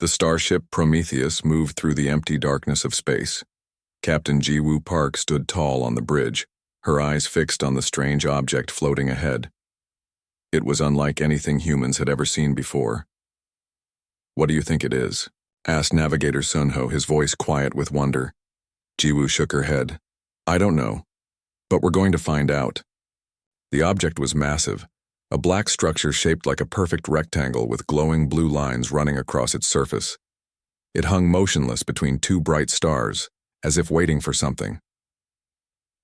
The starship Prometheus moved through the empty darkness of space. Captain Ji-woo Park stood tall on the bridge, her eyes fixed on the strange object floating ahead. It was unlike anything humans had ever seen before. "What do you think it is?" asked Navigator Sunho, his voice quiet with wonder. Ji-woo shook her head. "I don't know, but we're going to find out." The object was massive, a black structure shaped like a perfect rectangle with glowing blue lines running across its surface. It hung motionless between two bright stars, as if waiting for something.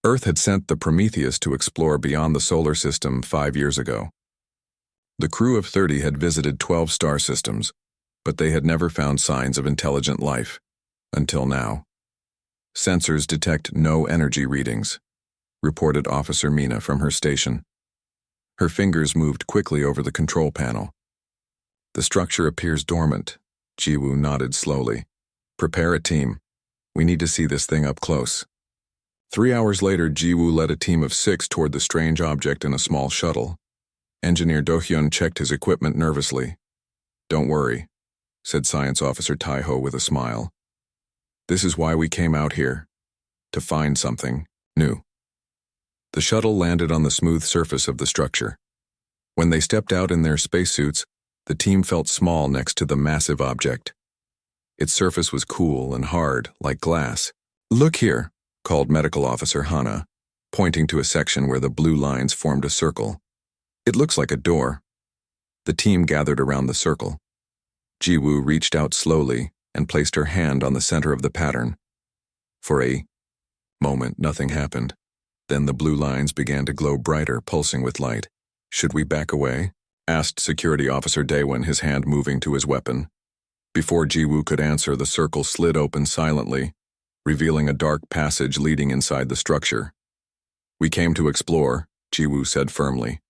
Earth had sent the Prometheus to explore beyond the solar system 5 years ago. The crew of 30 had visited 12 star systems, but they had never found signs of intelligent life, until now. "Sensors detect no energy readings," reported Officer Mina from her station. Her fingers moved quickly over the control panel. "The structure appears dormant." Ji-woo nodded slowly. "Prepare a team. We need to see this thing up close." 3 hours later, Ji-woo led a team of 6 toward the strange object in a small shuttle. Engineer Do-hyun checked his equipment nervously. "Don't worry," said Science Officer Tai-ho with a smile. "This is why we came out here. To find something new." The shuttle landed on the smooth surface of the structure. When they stepped out in their spacesuits, the team felt small next to the massive object. Its surface was cool and hard, like glass. "Look here," called Medical Officer Hana, pointing to a section where the blue lines formed a circle. "It looks like a door." The team gathered around the circle. Ji-woo reached out slowly and placed her hand on the center of the pattern. For a moment, nothing happened. Then the blue lines began to glow brighter, pulsing with light. "Should we back away?" asked Security Officer Daewon, his hand moving to his weapon. Before Ji-woo could answer, the circle slid open silently, revealing a dark passage leading inside the structure. "We came to explore," Ji-woo said firmly.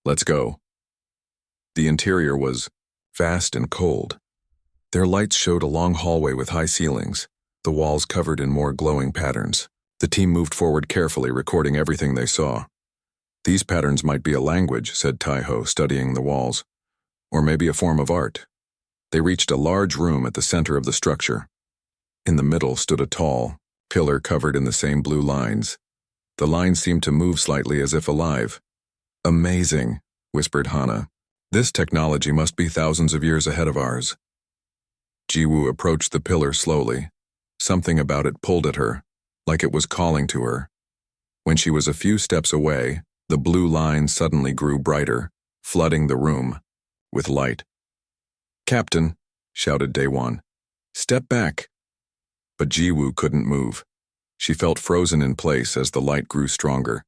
"Let's go." The interior was vast and cold. Their lights showed a long hallway with high ceilings, the walls covered in more glowing patterns. The team moved forward carefully, recording everything they saw. "These patterns might be a language," said Tai-ho, studying the walls. "Or maybe a form of art." They reached a large room at the center of the structure. In the middle stood a tall pillar covered in the same blue lines. The lines seemed to move slightly as if alive. "Amazing," whispered Hana. "This technology must be thousands of years ahead of ours." Ji-woo approached the pillar slowly. Something about it pulled at her, like it was calling to her. When she was a few steps away, the blue line suddenly grew brighter, flooding the room with light. "Captain," shouted Daewon, "step back." But Ji-woo couldn't move. She felt frozen in place as the light grew stronger.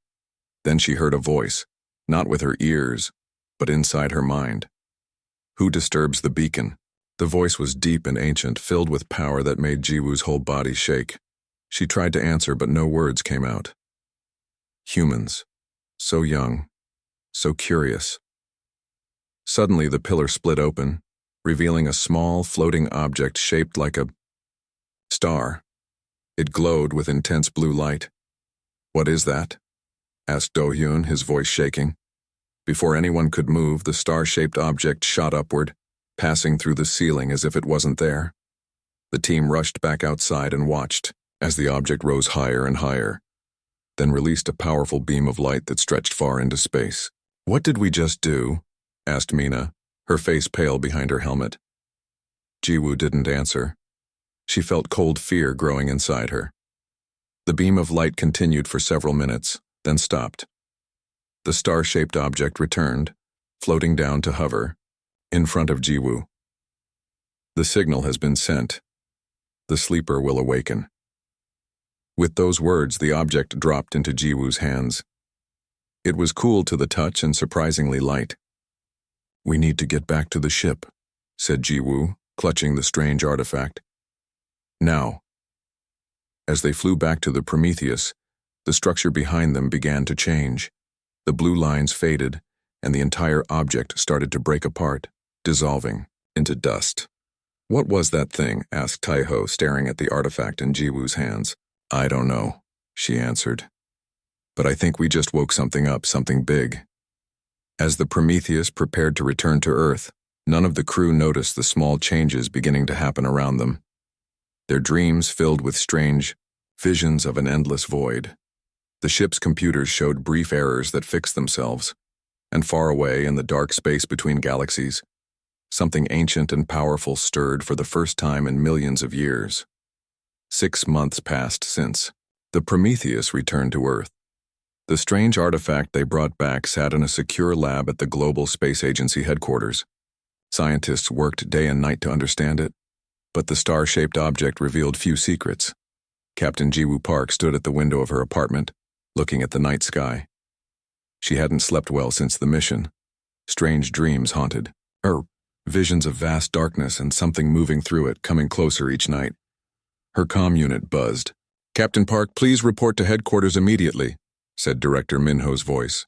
Then she heard a voice, not with her ears, but inside her mind. "Who disturbs the beacon?" The voice was deep and ancient, filled with power that made Ji-woo's whole body shake. She tried to answer, but no words came out. Humans. So young. So curious. Suddenly the pillar split open, revealing a small, floating object shaped like a star. It glowed with intense blue light. "What is that?" asked Do-hyun, his voice shaking. Before anyone could move, the star-shaped object shot upward, passing through the ceiling as if it wasn't there. The team rushed back outside and watched as the object rose higher and higher, then released a powerful beam of light that stretched far into space. "What did we just do?" asked Mina, her face pale behind her helmet. Ji-woo didn't answer. She felt cold fear growing inside her. The beam of light continued for several minutes, then stopped. The star-shaped object returned, floating down to hover in front of Ji-woo. "The signal has been sent. The sleeper will awaken." With those words, the object dropped into Ji-woo's hands. It was cool to the touch and surprisingly light. "We need to get back to the ship," said Ji-woo, clutching the strange artifact. "Now." As they flew back to the Prometheus, the structure behind them began to change. The blue lines faded, and the entire object started to break apart, dissolving into dust. "What was that thing?" asked Tai-ho, staring at the artifact in Ji-woo's hands. "I don't know," she answered. "But I think we just woke something up, something big." As the Prometheus prepared to return to Earth, None of the crew noticed the small changes beginning to happen around them. Their dreams filled with strange visions of an endless void. The ship's computers showed brief errors that fixed themselves, and far away in the dark space between galaxies, something ancient and powerful stirred for the first time in millions of years. 6 months passed since the Prometheus returned to Earth. The strange artifact they brought back sat in a secure lab at the Global Space Agency headquarters. Scientists worked day and night to understand it, but the star-shaped object revealed few secrets. Captain Jiwoo Park stood at the window of her apartment, looking at the night sky. She hadn't slept well since the mission. Strange dreams haunted her, visions of vast darkness and something moving through it, coming closer each night. Her comm unit buzzed. "Captain Park, please report to headquarters immediately," said Director Minho's voice.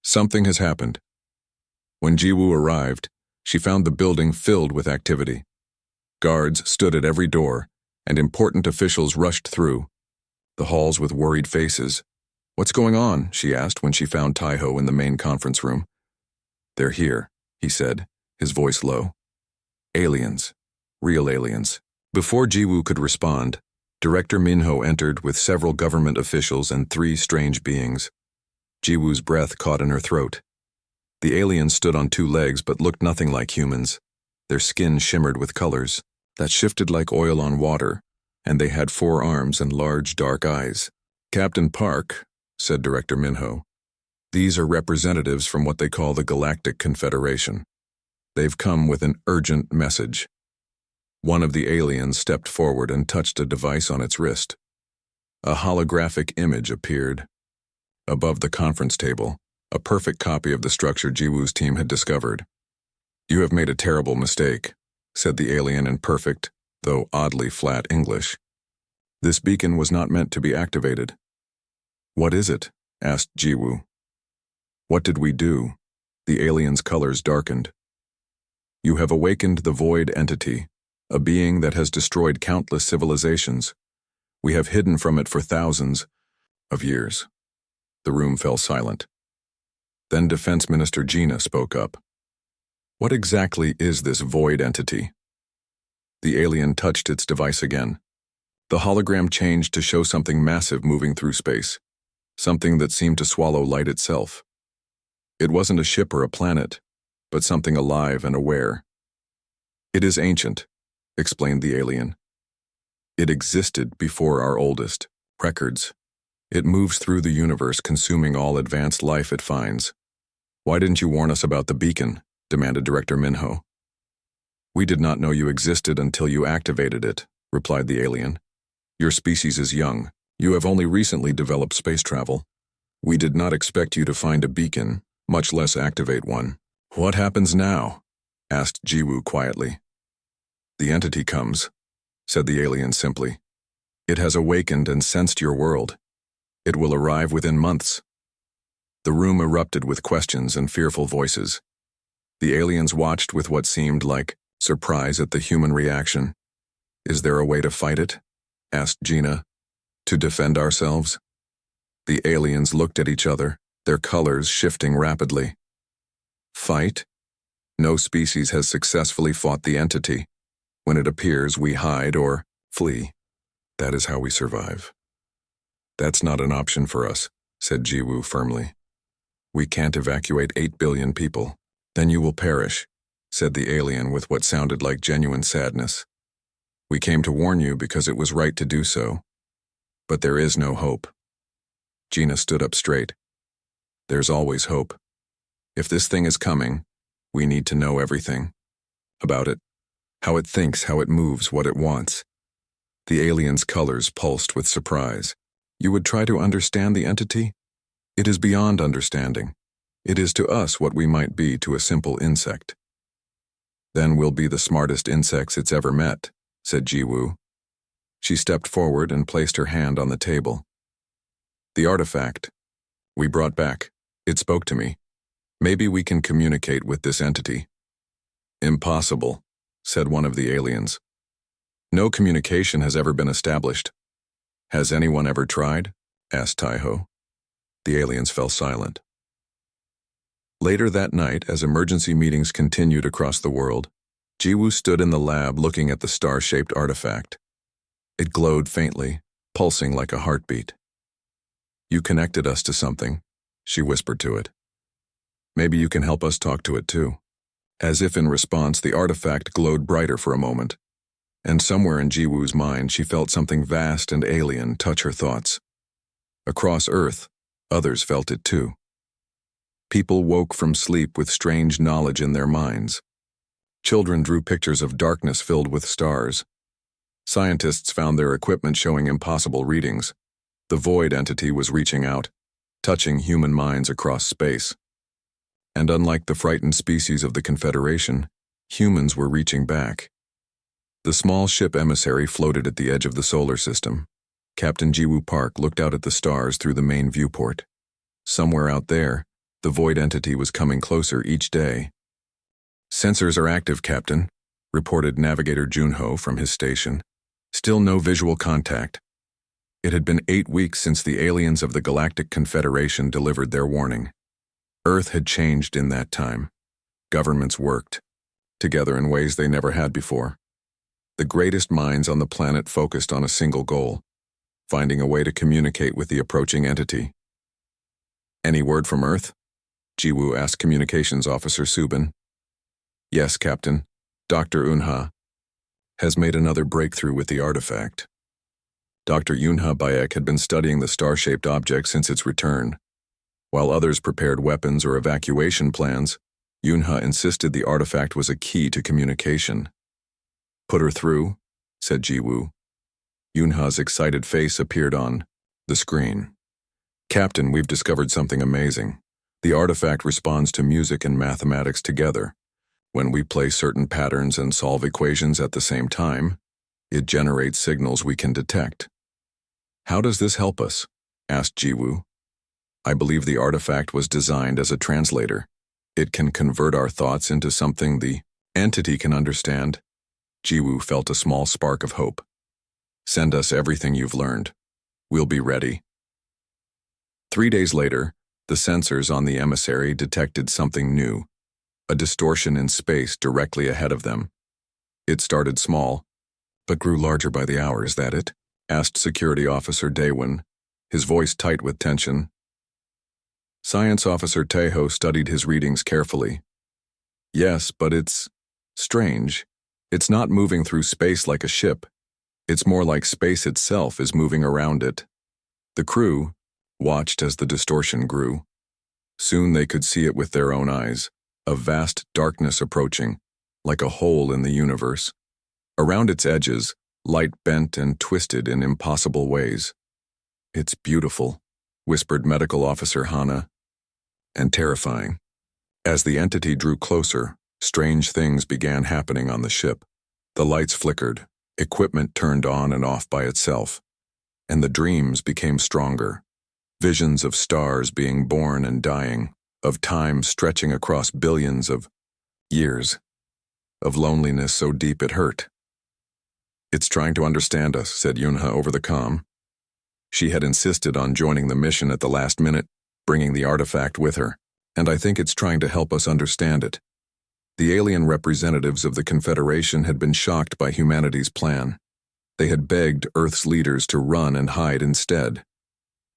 "Something has happened." When Jiwoo arrived, she found the building filled with activity. Guards stood at every door, and important officials rushed through, the halls with worried faces. "What's going on?" she asked when she found Taiho in the main conference room. "They're here," he said, his voice low. "Aliens. Real aliens." Before Jiwoo could respond, Director Minho entered with several government officials and 3 strange beings. Jiwoo's breath caught in her throat. The aliens stood on 2 legs but looked nothing like humans. Their skin shimmered with colors that shifted like oil on water, and they had 4 arms and large dark eyes. "Captain Park," said Director Minho, "these are representatives from what they call the Galactic Confederation. They've come with an urgent message." One of the aliens stepped forward and touched a device on its wrist. A holographic image appeared. Above the conference table, a perfect copy of the structure Jiwoo's team had discovered. "You have made a terrible mistake," said the alien in perfect, though oddly flat English. "This beacon was not meant to be activated." "What is it?" asked Jiwoo. "What did we do?" The alien's colors darkened. "You have awakened the void entity, a being that has destroyed countless civilizations. We have hidden from it for thousands of years." The room fell silent. Then Defense Minister Gina spoke up. "What exactly is this void entity?" The alien touched its device again. The hologram changed to show something massive moving through space, something that seemed to swallow light itself. It wasn't a ship or a planet, but something alive and aware. "It is ancient," explained the alien. "It existed before our oldest records. It moves through the universe, consuming all advanced life it finds." "Why didn't you warn us about the beacon?" demanded Director Minho. "We did not know you existed until you activated it," replied the alien. "Your species is young. You have only recently developed space travel. We did not expect you to find a beacon, much less activate one." "What happens now?" asked Jiwoo quietly. "The entity comes," said the alien simply. "It has awakened and sensed your world. It will arrive within months." The room erupted with questions and fearful voices. The aliens watched with what seemed like surprise at the human reaction. "Is there a way to fight it?" asked Gina. "To defend ourselves?" The aliens looked at each other, their colors shifting rapidly. "Fight? No species has successfully fought the entity. When it appears, we hide or flee. That is how we survive." "That's not an option for us," said Jiwoo firmly. "We can't evacuate 8 billion people. Then you will perish," said the alien with what sounded like genuine sadness. "We came to warn you because it was right to do so. But there is no hope." Gina stood up straight. "There's always hope. If this thing is coming, we need to know everything about it. How it thinks, how it moves, what it wants." The alien's colors pulsed with surprise. "You would try to understand the entity? It is beyond understanding. It is to us what we might be to a simple insect." "Then we'll be the smartest insects it's ever met," said Jiwoo. She stepped forward and placed her hand on the table. "The artifact we brought back, it spoke to me. Maybe we can communicate with this entity." "Impossible," said one of the aliens. "No communication has ever been established." "Has anyone ever tried?" asked Taiho. The aliens fell silent. Later that night, as emergency meetings continued across the world, Jiwoo stood in the lab looking at the star-shaped artifact. It glowed faintly, pulsing like a heartbeat. "You connected us to something," she whispered to it. "Maybe you can help us talk to it too." As if in response, the artifact glowed brighter for a moment, and somewhere in Jiwoo's mind she felt something vast and alien touch her thoughts. Across Earth, others felt it too. People woke from sleep with strange knowledge in their minds. Children drew pictures of darkness filled with stars. Scientists found their equipment showing impossible readings. The void entity was reaching out, touching human minds across space. And unlike the frightened species of the Confederation, humans were reaching back. The small ship emissary floated at the edge of the solar system. Captain Jiwoo Park looked out at the stars through the main viewport. Somewhere out there, the void entity was coming closer each day. "Sensors are active, Captain," reported Navigator Junho from his station. "Still no visual contact." It had been 8 weeks since the aliens of the Galactic Confederation delivered their warning. Earth had changed in that time. Governments worked together in ways they never had before. The greatest minds on the planet focused on a single goal: finding a way to communicate with the approaching entity. "Any word from Earth?" Jiwoo asked Communications Officer Subin. "Yes, Captain. Dr. Unha has made another breakthrough with the artifact." Dr. Yunha Bayek had been studying the star-shaped object since its return. While others prepared weapons or evacuation plans, Yunha insisted the artifact was a key to communication. "Put her through," said Jiwoo. Yunha's excited face appeared on the screen. "Captain, we've discovered something amazing. The artifact responds to music and mathematics together. When we play certain patterns and solve equations at the same time, it generates signals we can detect." "How does this help us?" asked Jiwoo. "I believe the artifact was designed as a translator. It can convert our thoughts into something the entity can understand." Jiwoo felt a small spark of hope. "Send us everything you've learned. We'll be ready." 3 days later, the sensors on the emissary detected something new, a distortion in space directly ahead of them. It started small, but grew larger by the hour. "Is that it?" asked Security Officer Daewon, his voice tight with tension. Science Officer Taeho studied his readings carefully. "Yes, but it's strange. It's not moving through space like a ship. It's more like space itself is moving around it." The crew watched as the distortion grew. Soon they could see it with their own eyes, a vast darkness approaching, like a hole in the universe. Around its edges, light bent and twisted in impossible ways. "It's beautiful," whispered Medical Officer Hana, "and terrifying." As the entity drew closer, strange things began happening on the ship. The lights flickered, equipment turned on and off by itself, and the dreams became stronger. Visions of stars being born and dying, of time stretching across billions of years, of loneliness so deep it hurt. "It's trying to understand us," said Yunha over the comm. She had insisted on joining the mission at the last minute, bringing the artifact with her, and I think it's trying to help us understand it. The alien representatives of the Confederation had been shocked by humanity's plan. They had begged Earth's leaders to run and hide instead.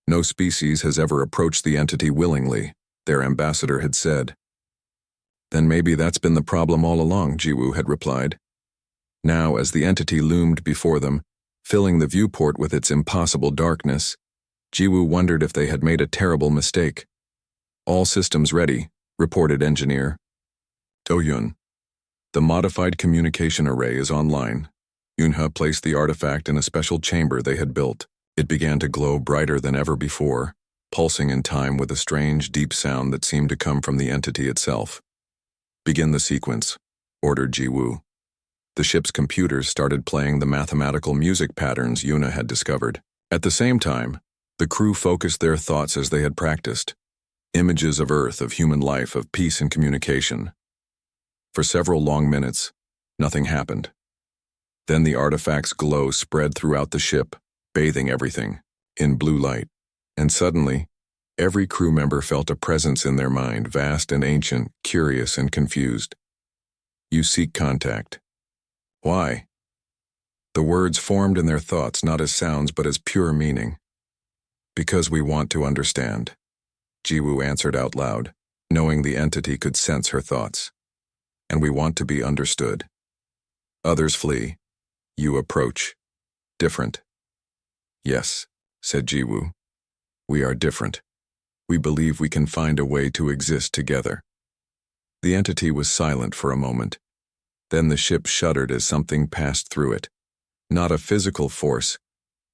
"No species has ever approached the entity willingly," their ambassador had said. "Then maybe that's been the problem all along," Jiwoo had replied. Now, as the entity loomed before them, filling the viewport with its impossible darkness, Jiwoo wondered if they had made a terrible mistake. "All systems ready," reported Engineer Do-yun. "The modified communication array is online." Yunha placed the artifact in a special chamber they had built. It began to glow brighter than ever before, pulsing in time with a strange, deep sound that seemed to come from the entity itself. "Begin the sequence," ordered Jiwoo. The ship's computers started playing the mathematical music patterns Yuna had discovered. At the same time, the crew focused their thoughts as they had practiced. Images of Earth, of human life, of peace and communication. For several long minutes, nothing happened. Then the artifact's glow spread throughout the ship, bathing everything in blue light. And suddenly, Every crew member felt a presence in their mind, vast and ancient, curious and confused. You seek contact. Why? The words formed in their thoughts not as sounds but as pure meaning. Because we want to understand, Jiwoo answered out loud, knowing the entity could sense her thoughts. And we want to be understood. Others flee. You approach. Different. Yes, said Jiwoo. We are different. We believe we can find a way to exist together. The entity was silent for a moment. Then the ship shuddered as something passed through it. Not a physical force,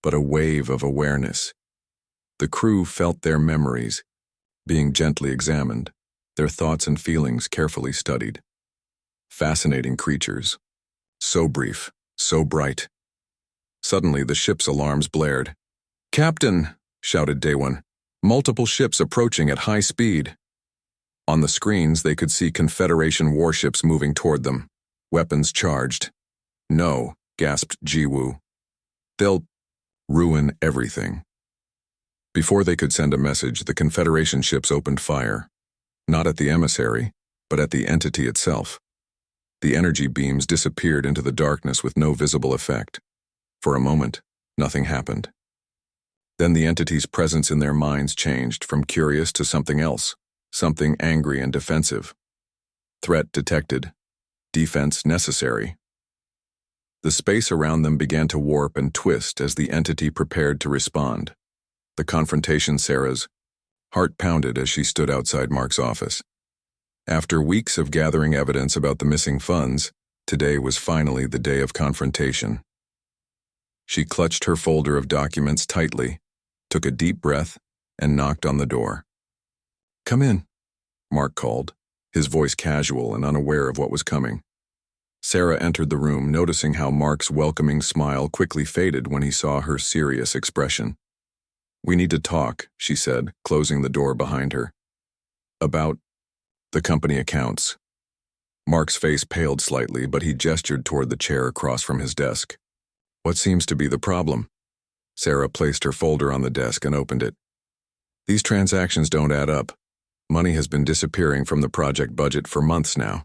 but a wave of awareness. The crew felt their memories being gently examined, their thoughts and feelings carefully studied. Fascinating creatures. So brief, so bright. Suddenly the ship's alarms blared. "Captain!" shouted Daewon. "Multiple ships approaching at high speed." On the screens they could see Confederation warships moving toward them, weapons charged. "No," gasped Jiwoo. "They'll ruin everything." Before they could send a message, the Confederation ships opened fire. Not at the emissary, but at the entity itself. The energy beams disappeared into the darkness with no visible effect. For a moment, nothing happened. Then the entity's presence in their minds changed from curious to something else, something angry and defensive. Threat detected. Defense necessary. The space around them began to warp and twist as the entity prepared to respond. The confrontation, Sarah's heart pounded as she stood outside Mark's office. After weeks of gathering evidence about the missing funds, today was finally the day of confrontation. She clutched her folder of documents tightly, took a deep breath, and knocked on the door. "Come in," Mark called, his voice casual and unaware of what was coming. Sarah entered the room, noticing how Mark's welcoming smile quickly faded when he saw her serious expression. "We need to talk," she said, closing the door behind her. "About the company accounts." Mark's face paled slightly, but he gestured toward the chair across from his desk. "What seems to be the problem?" Sarah placed her folder on the desk and opened it. "These transactions don't add up. Money has been disappearing from the project budget for months now."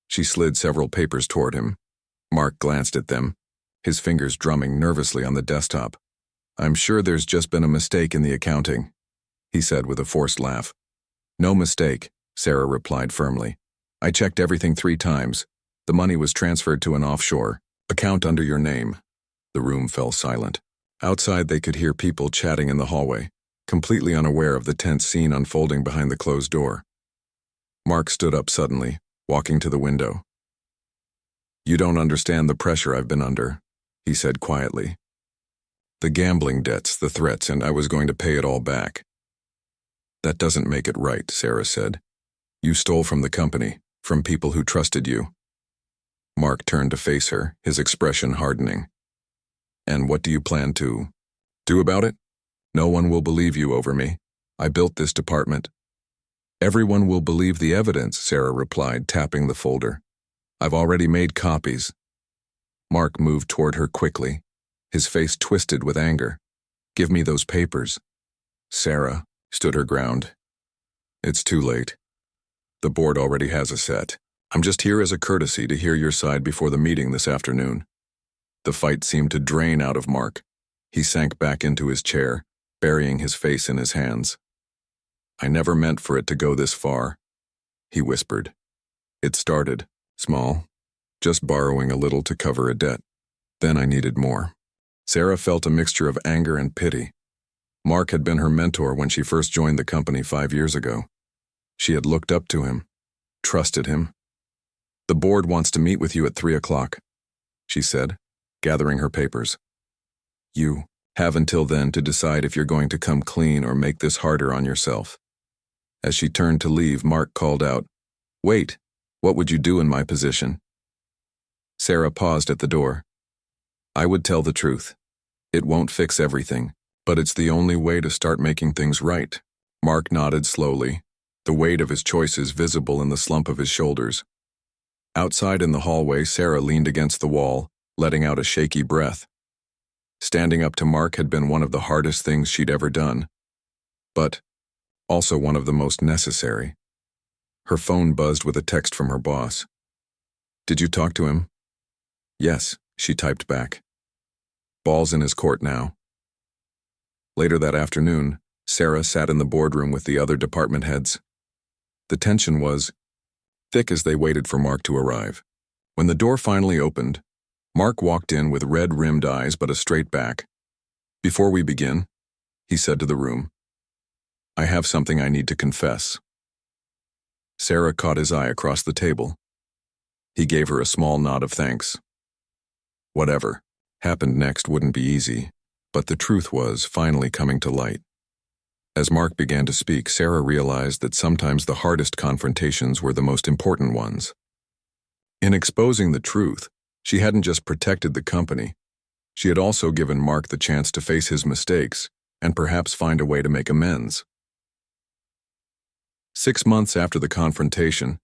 She slid several papers toward him. Mark glanced at them, his fingers drumming nervously on the desktop. "I'm sure there's just been a mistake in the accounting," he said with a forced laugh. "No mistake," Sarah replied firmly. "I checked everything 3 times. The money was transferred to an offshore account under your name." The room fell silent. Outside they could hear people chatting in the hallway, completely unaware of the tense scene unfolding behind the closed door. Mark stood up suddenly, walking to the window. "You don't understand the pressure I've been under," he said quietly. "The gambling debts, the threats, and I was going to pay it all back." "That doesn't make it right," Sarah said. "You stole from the company, from people who trusted you." Mark turned to face her, his expression hardening. "And what do you plan to do about it?" "No one will believe you over me. I built this department." "Everyone will believe the evidence," Sarah replied, tapping the folder. "I've already made copies." Mark moved toward her quickly, his face twisted with anger. "Give me those papers." Sarah stood her ground. "It's too late. The board already has a set. I'm just here as a courtesy to hear your side before the meeting this afternoon." The fight seemed to drain out of Mark. He sank back into his chair, burying his face in his hands. "I never meant for it to go this far," he whispered. "It started small, just borrowing a little to cover a debt. Then I needed more." Sarah felt a mixture of anger and pity. Mark had been her mentor when she first joined the company 5 years ago. She had looked up to him, trusted him. "The board wants to meet with you at 3 o'clock, she said, gathering her papers. "You have until then to decide if you're going to come clean or make this harder on yourself." As she turned to leave, Mark called out, "Wait, what would you do in my position?" Sarah paused at the door. "I would tell the truth. It won't fix everything, but it's the only way to start making things right." Mark nodded slowly, the weight of his choices visible in the slump of his shoulders. Outside in the hallway, Sarah leaned against the wall, letting out a shaky breath. Standing up to Mark had been one of the hardest things she'd ever done. But Also one of the most necessary. Her phone buzzed with a text from her boss. "Did you talk to him?" "Yes," she typed back. "Ball's in his court now." Later that afternoon, Sarah sat in the boardroom with the other department heads. The tension was thick as they waited for Mark to arrive. When the door finally opened, Mark walked in with red-rimmed eyes but a straight back. "Before we begin," he said to the room, "I have something I need to confess." Sarah caught his eye across the table. He gave her a small nod of thanks. Whatever happened next wouldn't be easy, but the truth was finally coming to light. As Mark began to speak, Sarah realized that sometimes the hardest confrontations were the most important ones. In exposing the truth, she hadn't just protected the company, she had also given Mark the chance to face his mistakes and perhaps find a way to make amends. 6 months after the confrontation,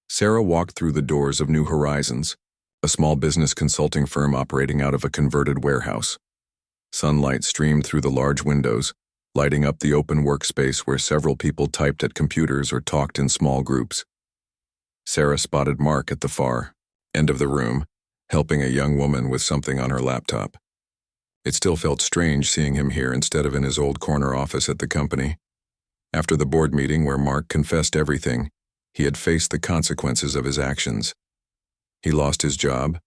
Sarah walked through the doors of New Horizons, a small business consulting firm operating out of a converted warehouse. Sunlight streamed through the large windows, lighting up the open workspace where several people typed at computers or talked in small groups. Sarah spotted Mark at the far end of the room, helping a young woman with something on her laptop. It still felt strange seeing him here instead of in his old corner office at the company. After the board meeting where Mark confessed everything, he had faced the consequences of his actions. He lost his job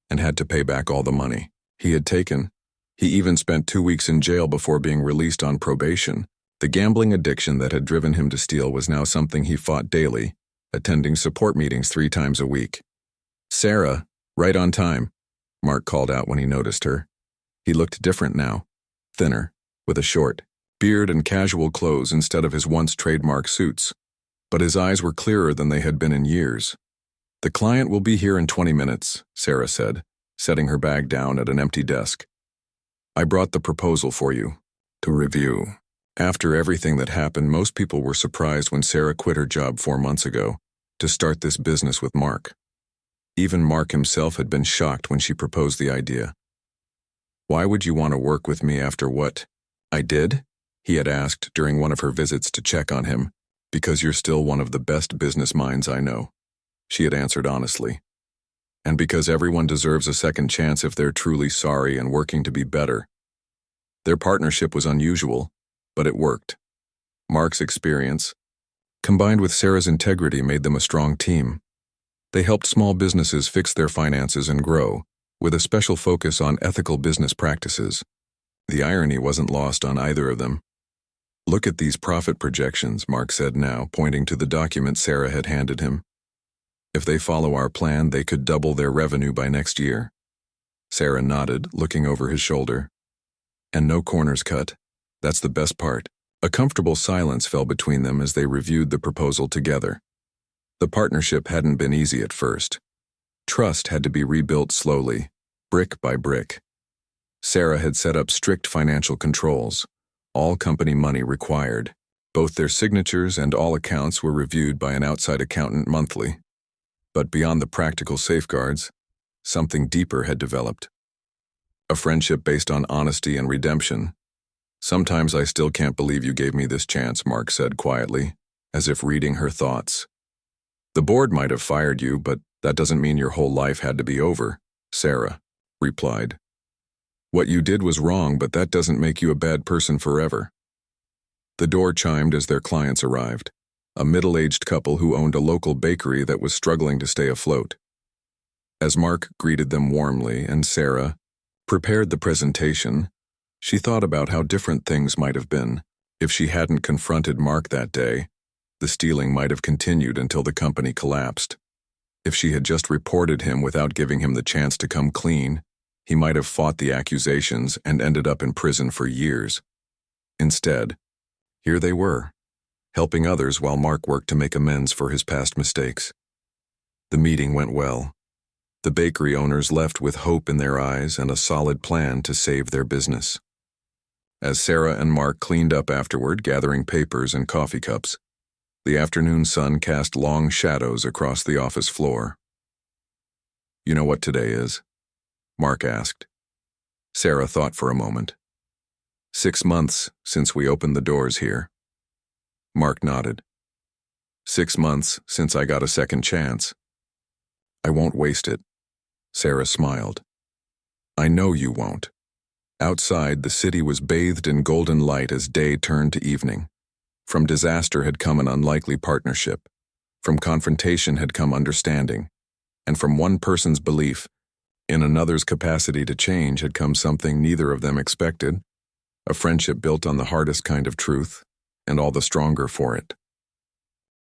and had to pay back all the money he had taken. He even spent 2 weeks in jail before being released on probation. The gambling addiction that had driven him to steal was now something he fought daily, attending support meetings 3 times a week. "Sarah, right on time," Mark called out when he noticed her. He looked different now, thinner, with a short beard and casual clothes instead of his once trademark suits. But his eyes were clearer than they had been in years. "The client will be here in 20 minutes, Sarah said, setting her bag down at an empty desk. "I brought the proposal for you to review." After everything that happened, most people were surprised when Sarah quit her job 4 months ago to start this business with Mark. Even Mark himself had been shocked when she proposed the idea. "Why would you want to work with me after what I did?" he had asked during one of her visits to check on him. "Because you're still one of the best business minds I know," she had answered honestly. "And because everyone deserves a second chance if they're truly sorry and working to be better." Their partnership was unusual, but it worked. Mark's experience, combined with Sarah's integrity, made them a strong team. They helped small businesses fix their finances and grow, with a special focus on ethical business practices. The irony wasn't lost on either of them. "Look at these profit projections," Mark said now, pointing to the document Sarah had handed him. "If they follow our plan, they could double their revenue by next year." Sarah nodded, looking over his shoulder. "And no corners cut. That's the best part." A comfortable silence fell between them as they reviewed the proposal together. The partnership hadn't been easy at first. Trust had to be rebuilt slowly, brick by brick. Sarah had set up strict financial controls. All company money required. Both their signatures and all accounts were reviewed by an outside accountant monthly. But beyond the practical safeguards, something deeper had developed. A friendship based on honesty and redemption. "Sometimes I still can't believe you gave me this chance," Mark said quietly, as if reading her thoughts. "The board might have fired you, but that doesn't mean your whole life had to be over," Sarah replied. "What you did was wrong, but that doesn't make you a bad person forever." The door chimed as their clients arrived, a middle-aged couple who owned a local bakery that was struggling to stay afloat. As Mark greeted them warmly and Sarah prepared the presentation, she thought about how different things might have been. If she hadn't confronted Mark that day, the stealing might have continued until the company collapsed. If she had just reported him without giving him the chance to come clean, he might have fought the accusations and ended up in prison for years. Instead, here they were, helping others while Mark worked to make amends for his past mistakes. The meeting went well. The bakery owners left with hope in their eyes and a solid plan to save their business. As Sarah and Mark cleaned up afterward, gathering papers and coffee cups, the afternoon sun cast long shadows across the office floor. "You know what today is?" Mark asked. Sarah thought for a moment. 6 months since we opened the doors here." Mark nodded. 6 months since I got a second chance. I won't waste it. Sarah smiled. I know you won't. Outside, the city was bathed in golden light as day turned to evening. From disaster had come an unlikely partnership. From confrontation had come understanding. And from one person's belief in another's capacity to change had come something neither of them expected, a friendship built on the hardest kind of truth, and all the stronger for it.